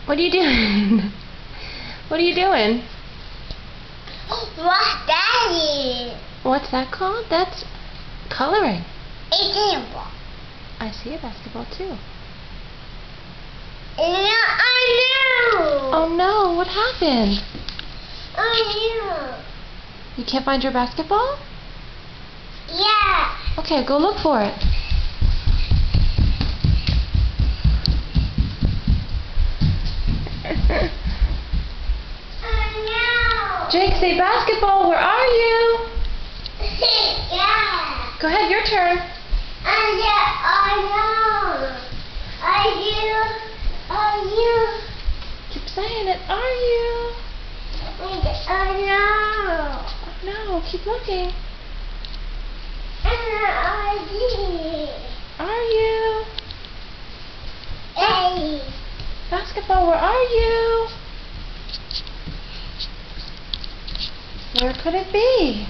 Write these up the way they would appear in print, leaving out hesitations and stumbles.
What are you doing? What are you doing? What's that is? What's that called? That's coloring. It's a ball. I see a basketball too. Yeah, I know. Oh no, what happened? I know. You can't find your basketball? Yeah. Okay, go look for it. I know. Jake, say basketball, where are you? Yeah. Go ahead, your turn. I know. Are you? Keep saying it, are you? I know. Oh no, keep looking. Are you? Hey. Basketball, where are you? Where could it be?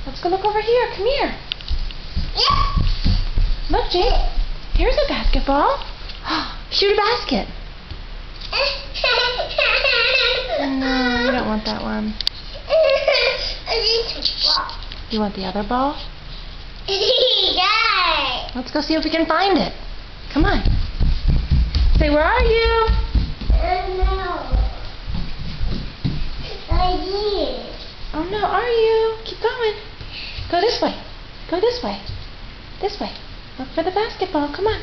Let's go look over here. Come here. Yeah. Look, Jake. Here's a basketball. Shoot a basket. No, you don't want that one. You want the other ball? Yeah. Let's go see if we can find it. Come on. Say, where are you? Oh no, are you? Keep going. Go this way. Go this way. This way. Look for the basketball. Come on.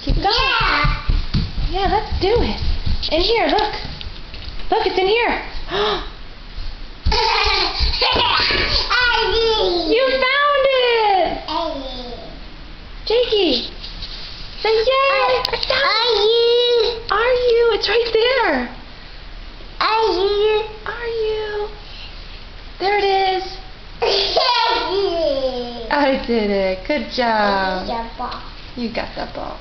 Keep going. Yeah, let's do it. In here, look. Look, it's in here. You found it! Jakey. Say yay! I found it. Are you? It's right there. Are you? There it is. I did it. Good job. You got that ball.